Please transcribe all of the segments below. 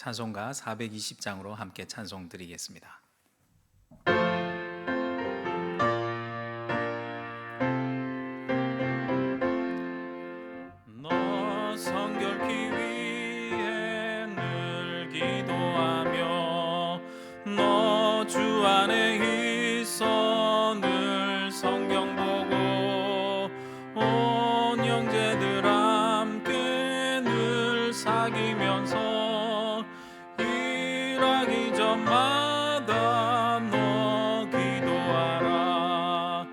찬송가 420장으로 함께 찬송 드리겠습니다. 너 성결케 위해 늘 기도하며 너 주 안에 있어 늘 성경 보고 온 형제들 함께 늘 사귀면서 일하기 전마다 너 기도하라.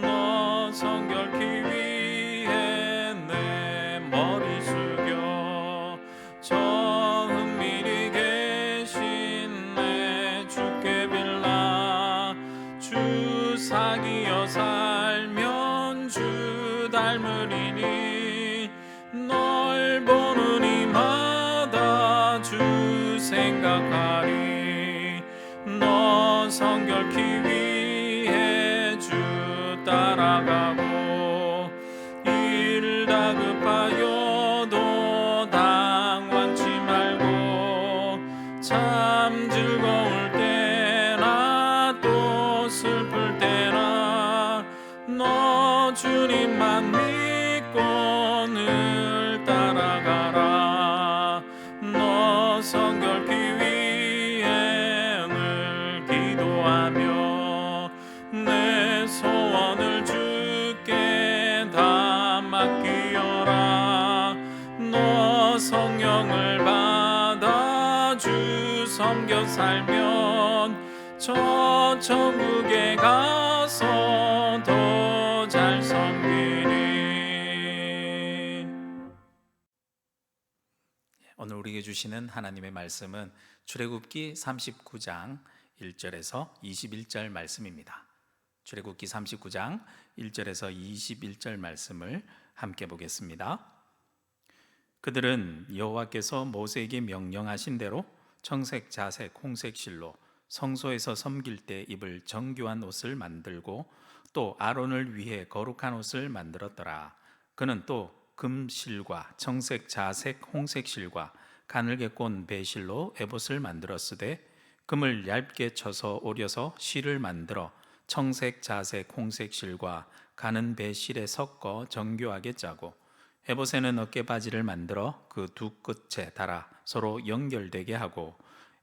너 성결케 위해 내 머리 숙여 저 은밀히 계신 내 주께 빌라. 주 사귀어 살면 주 닮으리니 널 보는 이마다 주 생각하리. 너 성결케 위해 주 따라가고 일 다급하여도 당황치 말고 참 즐거울 때나 또 슬플 때나 너 주님만 믿고 늘 따라가라. 너 성결케 위해 늘 기도하며 내 소원을 주께 다 맡기어라. 너 성령을 받아 주 섬겨 살면 저 천국에 가서 더 잘 섬기리. 오늘 우리에게 주시는 하나님의 말씀은 출애굽기 39장 1절에서 21절 말씀입니다. 출애굽기 39장 1절에서 21절 말씀을 함께 보겠습니다. 그들은 여호와께서 모세에게 명령하신 대로 청색, 자색, 홍색 실로 성소에서 섬길 때 입을 정교한 옷을 만들고 또 아론을 위해 거룩한 옷을 만들었더라. 그는 또 금실과 청색, 자색, 홍색 실과 가늘게 꼰 배실로 에봇을 만들었으되 금을 얇게 쳐서 오려서 실을 만들어 청색, 자색, 홍색 실과 가는 배실에 섞어 정교하게 짜고 에봇에는 어깨바지를 만들어 그 두 끝에 달아 서로 연결되게 하고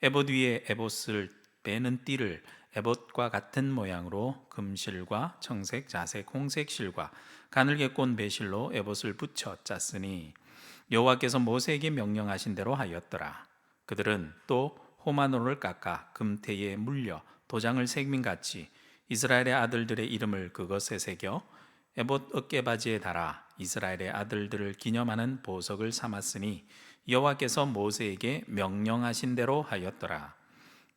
에봇 위에 에봇을 빼는 띠를 에봇과 같은 모양으로 금실과 청색, 자색, 홍색 실과 가늘게 꼰 배실로 에봇을 붙여 짰으니 여호와께서 모세에게 명령하신 대로 하였더라. 그들은 또 호마노를 깎아 금태에 물려 도장을 새김같이 이스라엘의 아들들의 이름을 그것에 새겨 에봇 어깨바지에 달아 이스라엘의 아들들을 기념하는 보석을 삼았으니 여호와께서 모세에게 명령하신 대로 하였더라.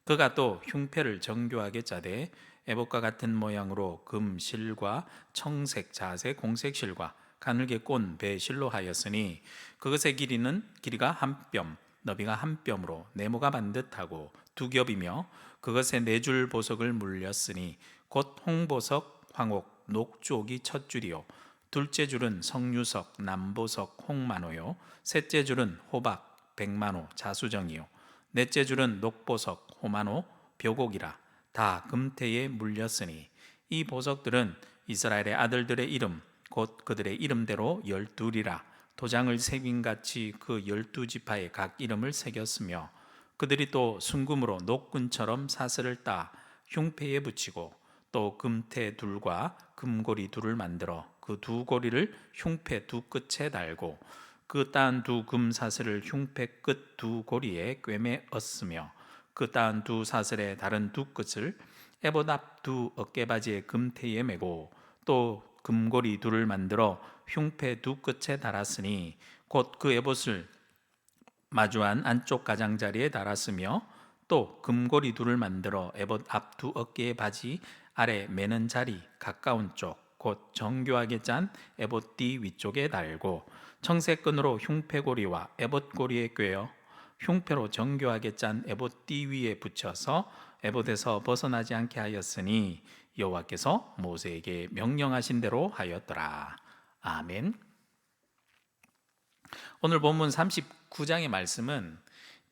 그가 또 흉패를 정교하게 짜되 에봇과 같은 모양으로 금 실과 청색, 자색, 홍색 실과 가늘게 꼰 배실로 하였으니 그것의 길이가 한 뼘, 너비가 한 뼘으로 네모가 반듯하고 두 겹이며 그것에 네 줄 보석을 물렸으니 곧 홍보석, 황옥, 녹쪽이 첫 줄이요 둘째 줄은 석류석, 남보석, 홍만호요 셋째 줄은 호박, 백만호, 자수정이요 넷째 줄은 녹보석, 호만호, 벼곡이라 다 금태에 물렸으니 이 보석들은 이스라엘의 아들들의 이름 곧 그들의 이름대로 12이라 도장을 새김같이 그 12지파의 각 이름을 새겼으며 그들이 또 순금으로 녹군처럼 사슬을 따 흉패에 붙이고 또 금태 둘과 금고리 둘을 만들어 그 두 고리를 흉패 두 끝에 달고 그 따은 두 금사슬을 흉패 끝 두 고리에 꿰매 었으며 그 따은 두 사슬의 다른 두 끝을 에봇 앞 두 어깨바지의 금태에 매고 또 금고리 둘을 만들어 흉패 두 끝에 달았으니 곧 그 에봇을 마주한 안쪽 가장자리에 달았으며 또 금고리 둘을 만들어 에봇 앞 두 어깨의 바지 아래 매는 자리 가까운 쪽 곧 정교하게 짠 에봇 띠 위쪽에 달고 청색끈으로 흉패고리와 에봇고리에 꿰어 흉패로 정교하게 짠 에봇 띠 위에 붙여서 에봇에서 벗어나지 않게 하였으니 여호와께서 모세에게 명령하신 대로 하였더라. 아멘. 오늘 본문 39장의 말씀은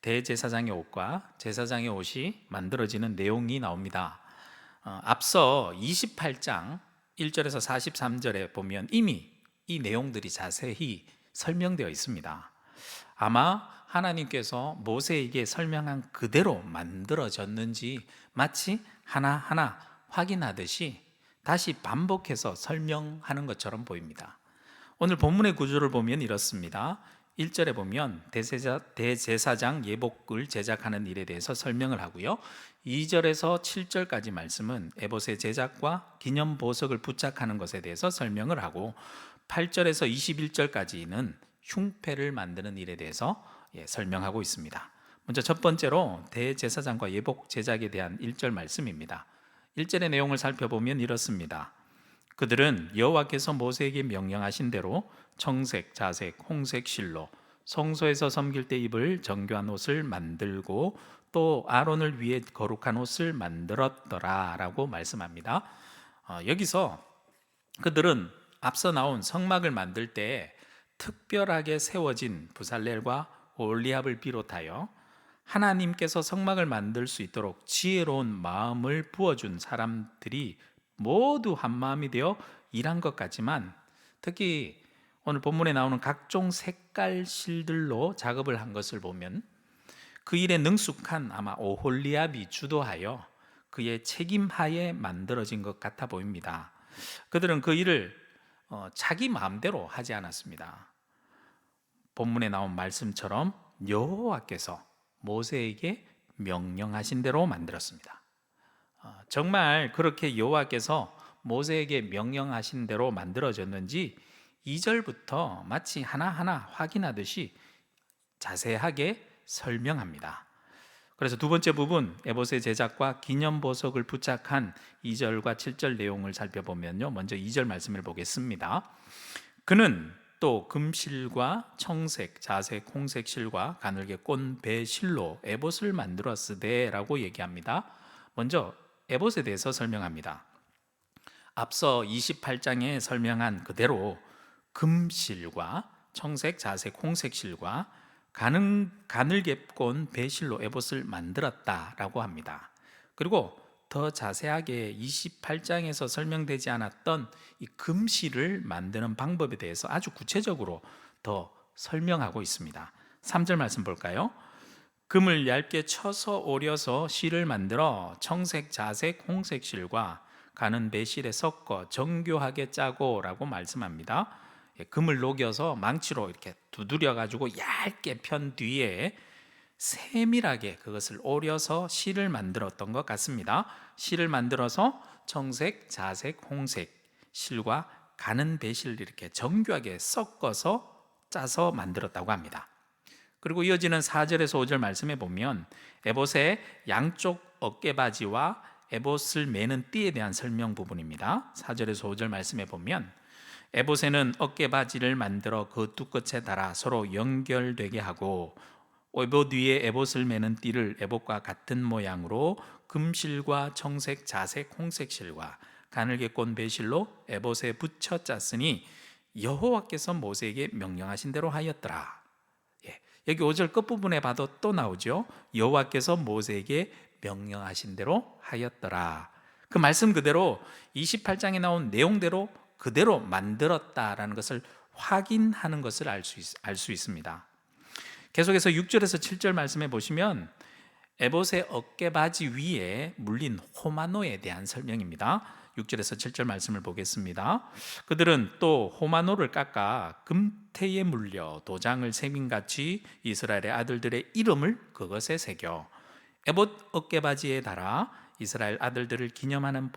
대제사장의 옷과 제사장의 옷이 만들어지는 내용이 나옵니다. 앞서 28장 1절에서 43절에 보면 이미 이 내용들이 자세히 설명되어 있습니다. 아마 하나님께서 모세에게 설명한 그대로 만들어졌는지 마치 하나하나 확인하듯이 다시 반복해서 설명하는 것처럼 보입니다. 오늘 본문의 구조를 보면 이렇습니다. 1절에 보면 대제사장 예복을 제작하는 일에 대해서 설명을 하고요. 2절에서 7절까지 말씀은 에봇의 제작과 기념 보석을 부착하는 것에 대해서 설명을 하고 8절에서 21절까지는 흉패를 만드는 일에 대해서 설명하고 있습니다. 먼저 첫 번째로 대제사장과 예복 제작에 대한 1절 말씀입니다. 1절의 내용을 살펴보면 이렇습니다. 그들은 여호와께서 모세에게 명령하신 대로 청색, 자색, 홍색 실로 성소에서 섬길 때 입을 정교한 옷을 만들고 또 아론을 위해 거룩한 옷을 만들었더라 라고 말씀합니다. 여기서 그들은 앞서 나온 성막을 만들 때 특별하게 세워진 부살렐과 올리압을 비롯하여 하나님께서 성막을 만들 수 있도록 지혜로운 마음을 부어준 사람들이 모두 한 마음이 되어 일한 것 같지만, 특히 오늘 본문에 나오는 각종 색깔 실들로 작업을 한 것을 보면 그 일에 능숙한 아마 오홀리압이 주도하여 그의 책임하에 만들어진 것 같아 보입니다. 그들은 그 일을 자기 마음대로 하지 않았습니다. 본문에 나온 말씀처럼 여호와께서 모세에게 명령하신 대로 만들었습니다. 정말 그렇게 여호와께서 모세에게 명령하신 대로 만들어졌는지 2절부터 마치 하나하나 확인하듯이 자세하게 설명합니다. 그래서 두 번째 부분 에봇의 제작과 기념 보석을 부착한 2절과 7절 내용을 살펴보면요. 먼저 2절 말씀을 보겠습니다. 그는 또 금실과 청색, 자색, 홍색 실과 가늘게 꼰 배실로 에봇을 만들었으되 라고 얘기합니다. 먼저 에봇에 대해서 설명합니다. 앞서 28장에 설명한 그대로 금실과 청색, 자색, 홍색 실과 가늘게 꼰 배실로 에봇을 만들었다라고 합니다. 그리고 더 자세하게 28장에서 설명되지 않았던 이 금실을 만드는 방법에 대해서 아주 구체적으로 더 설명하고 있습니다. 3절 말씀 볼까요? 금을 얇게 쳐서 오려서 실을 만들어 청색, 자색, 홍색 실과 가는 배실에 섞어 정교하게 짜고 라고 말씀합니다. 금을 녹여서 망치로 이렇게 두드려 가지고 얇게 편 뒤에 세밀하게 그것을 오려서 실을 만들었던 것 같습니다. 실을 만들어서 청색, 자색, 홍색 실과 가는 배실을 이렇게 정교하게 섞어서 짜서 만들었다고 합니다. 그리고 이어지는 4절에서 5절 말씀에 보면 에봇의 양쪽 어깨바지와 에봇을 매는 띠에 대한 설명 부분입니다. 4절에서 5절 말씀에 보면 에봇에는 어깨바지를 만들어 그 두 끝에 달아 서로 연결되게 하고 에봇 위에 에봇을 매는 띠를 에봇과 같은 모양으로 금실과 청색, 자색, 홍색 실과 가늘게 꼰 배실로 에봇에 붙여 짰으니 여호와께서 모세에게 명령하신 대로 하였더라. 여기 5절 끝부분에 봐도 또 나오죠. 여호와께서 모세에게 명령하신 대로 하였더라. 그 말씀 그대로 28장에 나온 내용대로 그대로 만들었다라는 것을 확인하는 것을 알 수 있습니다. 계속해서 6절에서 7절 말씀해 보시면 에봇의 어깨바지 위에 물린 호마노에 대한 설명입니다. 6절에서 7절 말씀을 보겠습니다. 그들은 또 호마노를 깎아 금태에 물려 도장을 새김같이 이스라엘의 아들들의 이름을 그것에 새겨 에봇 어깨바지에 달아 이스라엘 아들들을 기념하는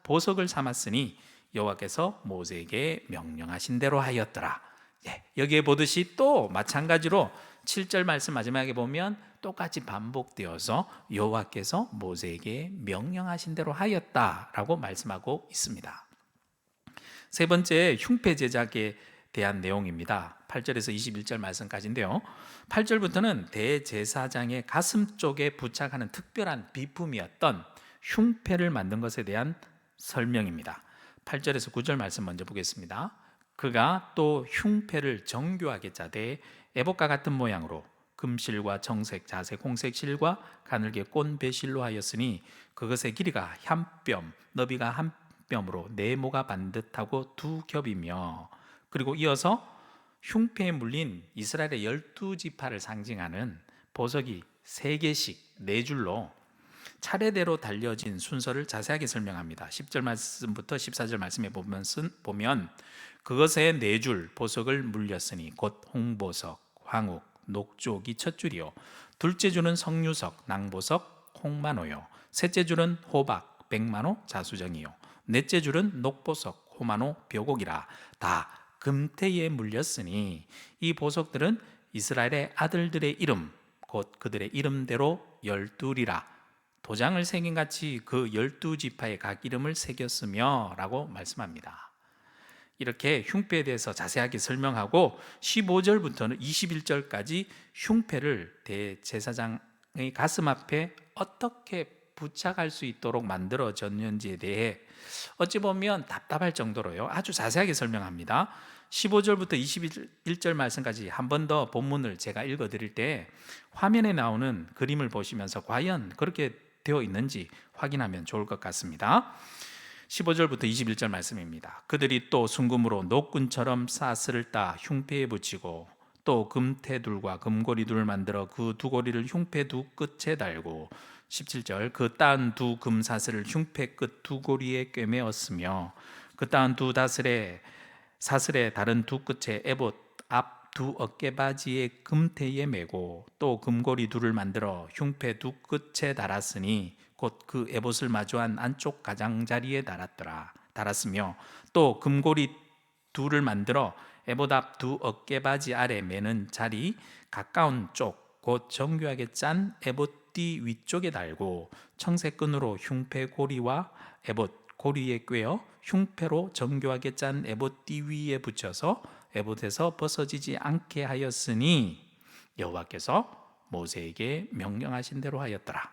보석을 삼았으니 여호와께서 모세에게 명령하신 대로 하였더라. 여기에 보듯이 또 마찬가지로 7절 말씀 마지막에 보면 똑같이 반복되어서 여호와께서 모세에게 명령하신 대로 하였다라고 말씀하고 있습니다. 세 번째 흉패 제작에 대한 내용입니다. 8절에서 21절 말씀까지인데요. 8절부터는 대제사장의 가슴 쪽에 부착하는 특별한 비품이었던 흉패를 만든 것에 대한 설명입니다. 8절에서 9절 말씀 먼저 보겠습니다. 그가 또 흉패를 정교하게 짜되 에봇과 같은 모양으로 금실과 정색, 자색, 홍색 실과 가늘게 꼰 배실로 하였으니 그것의 길이가 한 뼘, 너비가 한 뼘으로 네모가 반듯하고 두 겹이며, 그리고 이어서 흉패에 물린 이스라엘의 12지파를 상징하는 보석이 3개씩 4줄로 차례대로 달려진 순서를 자세하게 설명합니다. 10절 말씀부터 14절 말씀에 보면 그것에 4줄 보석을 물렸으니 곧 홍보석, 황욱, 녹쪽이 첫 줄이요, 둘째 줄은 석류석, 낭보석, 홍만호요, 셋째 줄은 호박, 백만호, 자수정이요, 넷째 줄은 녹보석, 호만호, 벼곡이라 다 금태에 물렸으니 이 보석들은 이스라엘의 아들들의 이름 곧 그들의 이름대로 12이라 도장을 새긴같이 그 12지파의 각 이름을 새겼으며 라고 말씀합니다. 이렇게 흉패에 대해서 자세하게 설명하고 15절부터는 21절까지 흉패를 대제사장의 가슴 앞에 어떻게 부착할 수 있도록 만들어졌는지에 대해 어찌 보면 답답할 정도로요, 아주 자세하게 설명합니다. 15절부터 21절 말씀까지 한 번 더 본문을 제가 읽어드릴 때 화면에 나오는 그림을 보시면서 과연 그렇게 되어 있는지 확인하면 좋을 것 같습니다. 15절부터 21절 말씀입니다. 그들이 또 순금으로 녹군처럼 사슬을 따 흉패에 붙이고 또 금태둘과 금고리둘을 만들어 그 두 고리를 흉패 두 끝에 달고, 17절 그 따은 두 금사슬을 흉패 끝 두 고리에 꿰매었으며 그 따은 두 사슬의 다른 두 끝에 에봇 앞 두 어깨바지의 금태에 메고 또 금고리 둘을 만들어 흉패 두 끝에 달았으니 곧 그 에봇을 마주한 안쪽 가장자리에 달았으며 또 금고리 둘을 만들어 에봇 앞 두 어깨바지 아래 매는 자리 가까운 쪽 곧 정교하게 짠 에봇띠 위쪽에 달고 청색끈으로 흉패 고리와 에봇 고리에 꿰어 흉패로 정교하게 짠 에봇띠 위에 붙여서 에봇에서 벗어지지 않게 하였으니 여호와께서 모세에게 명령하신 대로 하였더라.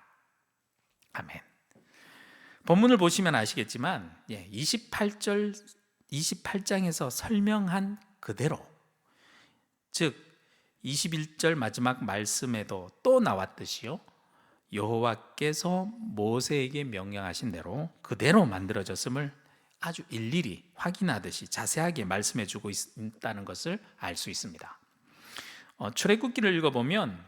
아멘. 본문을 보시면 아시겠지만 28장에서 설명한 그대로, 즉 21절 마지막 말씀에도 또 나왔듯이요, 여호와께서 모세에게 명령하신 대로 그대로 만들어졌음을 아주 일일이 확인하듯이 자세하게 말씀해 주고 있다는 것을 알 수 있습니다. 출애굽기를 읽어보면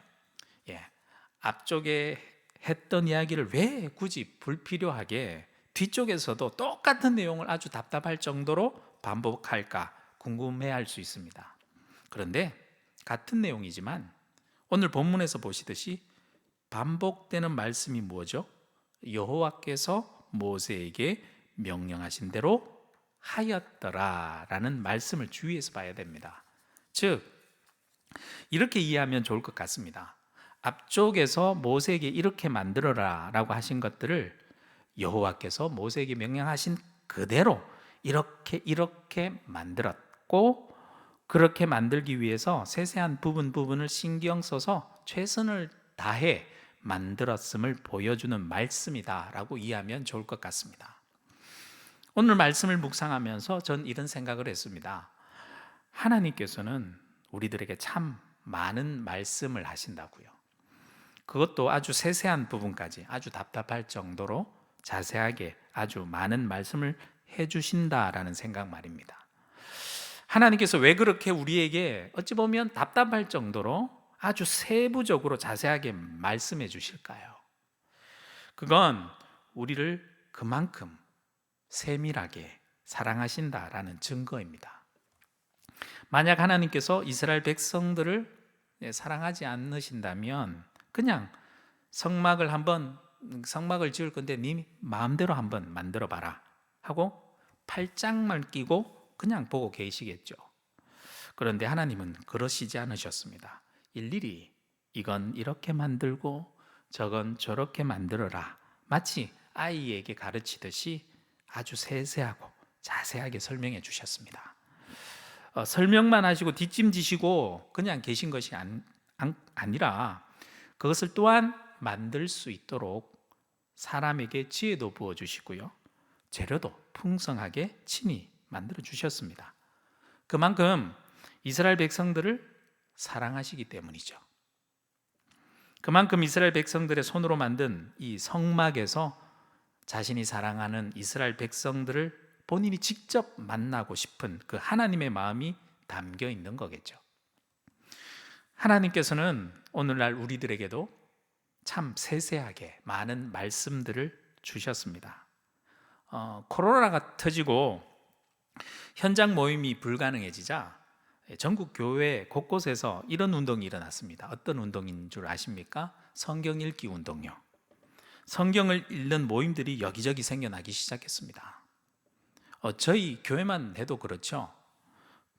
앞쪽에 했던 이야기를 왜 굳이 불필요하게 뒤쪽에서도 똑같은 내용을 아주 답답할 정도로 반복할까 궁금해할 수 있습니다. 그런데 같은 내용이지만 오늘 본문에서 보시듯이 반복되는 말씀이 뭐죠? 여호와께서 모세에게 명령하신 대로 하였더라라는 말씀을 주의해서 봐야 됩니다. 즉 이렇게 이해하면 좋을 것 같습니다. 앞쪽에서 모세에게 이렇게 만들어라 라고 하신 것들을 여호와께서 모세에게 명령하신 그대로 이렇게 만들었고, 그렇게 만들기 위해서 세세한 부분을 신경 써서 최선을 다해 만들었음을 보여주는 말씀이다 라고 이해하면 좋을 것 같습니다. 오늘 말씀을 묵상하면서 전 이런 생각을 했습니다. 하나님께서는 우리들에게 참 많은 말씀을 하신다고요. 그것도 아주 세세한 부분까지 아주 답답할 정도로 자세하게 아주 많은 말씀을 해주신다라는 생각 말입니다. 하나님께서 왜 그렇게 우리에게 어찌 보면 답답할 정도로 아주 세부적으로 자세하게 말씀해 주실까요? 그건 우리를 그만큼 세밀하게 사랑하신다라는 증거입니다. 만약 하나님께서 이스라엘 백성들을 사랑하지 않으신다면 그냥 성막을 지을 건데 네 마음대로 한번 만들어 봐라 하고 팔짱만 끼고 그냥 보고 계시겠죠. 그런데 하나님은 그러시지 않으셨습니다. 일일이 이건 이렇게 만들고 저건 저렇게 만들어라, 마치 아이에게 가르치듯이 아주 세세하고 자세하게 설명해 주셨습니다. 설명만 하시고 뒷짐지시고 그냥 계신 것이 아니라 그것을 또한 만들 수 있도록 사람에게 지혜도 부어주시고요, 재료도 풍성하게 친히 만들어 주셨습니다. 그만큼 이스라엘 백성들을 사랑하시기 때문이죠. 그만큼 이스라엘 백성들의 손으로 만든 이 성막에서 자신이 사랑하는 이스라엘 백성들을 본인이 직접 만나고 싶은 그 하나님의 마음이 담겨 있는 거겠죠. 하나님께서는 오늘날 우리들에게도 참 세세하게 많은 말씀들을 주셨습니다. 코로나가 터지고 현장 모임이 불가능해지자 전국 교회 곳곳에서 이런 운동이 일어났습니다. 어떤 운동인 줄 아십니까? 성경 읽기 운동요. 성경을 읽는 모임들이 여기저기 생겨나기 시작했습니다. 저희 교회만 해도 그렇죠.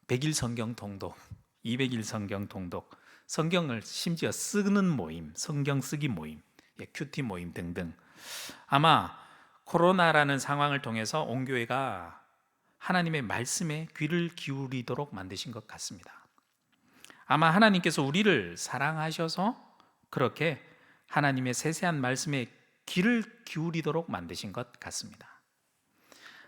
100일 성경 통독, 200일 성경 통독, 성경을 심지어 쓰는 모임, 성경 쓰기 모임, 큐티 모임 등등. 아마 코로나라는 상황을 통해서 온 교회가 하나님의 말씀에 귀를 기울이도록 만드신 것 같습니다. 아마 하나님께서 우리를 사랑하셔서 그렇게 하나님의 세세한 말씀에 귀를 기울이도록 만드신 것 같습니다.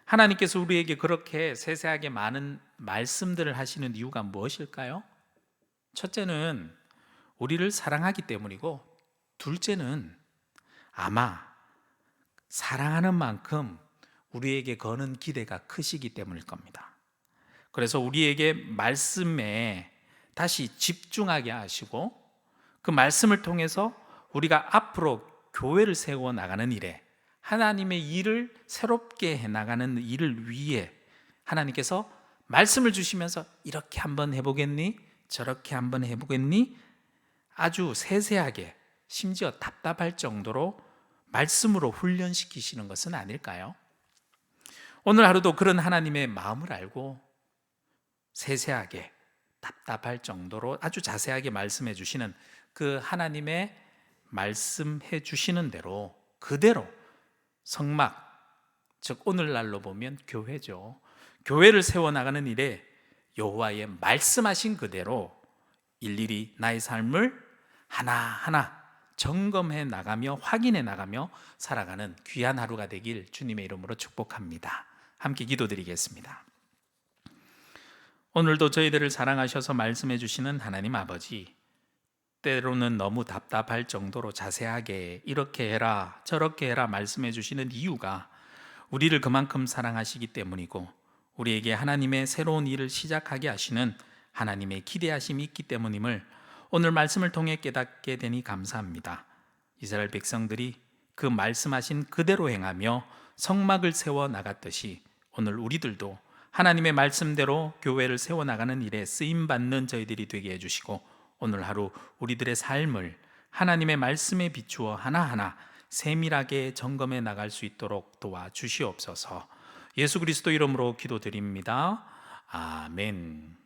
하나님께서 우리에게 그렇게 세세하게 많은 말씀들을 하시는 이유가 무엇일까요? 첫째는 우리를 사랑하기 때문이고, 둘째는 아마 사랑하는 만큼 우리에게 거는 기대가 크시기 때문일 겁니다. 그래서 우리에게 말씀에 다시 집중하게 하시고, 그 말씀을 통해서 우리가 앞으로 교회를 세워 나가는 일에, 하나님의 일을 새롭게 해나가는 일을 위해 하나님께서 말씀을 주시면서 이렇게 한번 해보겠니? 저렇게 한번 해보겠니? 아주 세세하게, 심지어 답답할 정도로 말씀으로 훈련시키시는 것은 아닐까요? 오늘 하루도 그런 하나님의 마음을 알고 세세하게, 답답할 정도로 아주 자세하게 말씀해 주시는 그 하나님의 말씀해 주시는 대로 그대로 성막, 즉 오늘날로 보면 교회죠. 교회를 세워나가는 일에 여호와의 말씀하신 그대로 일일이 나의 삶을 하나하나 점검해 나가며 확인해 나가며 살아가는 귀한 하루가 되길 주님의 이름으로 축복합니다. 함께 기도드리겠습니다. 오늘도 저희들을 사랑하셔서 말씀해 주시는 하나님 아버지, 때로는 너무 답답할 정도로 자세하게 이렇게 해라 저렇게 해라 말씀해 주시는 이유가 우리를 그만큼 사랑하시기 때문이고, 우리에게 하나님의 새로운 일을 시작하게 하시는 하나님의 기대하심이 있기 때문임을 오늘 말씀을 통해 깨닫게 되니 감사합니다. 이스라엘 백성들이 그 말씀하신 그대로 행하며 성막을 세워 나갔듯이 오늘 우리들도 하나님의 말씀대로 교회를 세워나가는 일에 쓰임받는 저희들이 되게 해주시고, 오늘 하루 우리들의 삶을 하나님의 말씀에 비추어 하나하나 세밀하게 점검해 나갈 수 있도록 도와주시옵소서. 예수 그리스도 이름으로 기도드립니다. 아멘.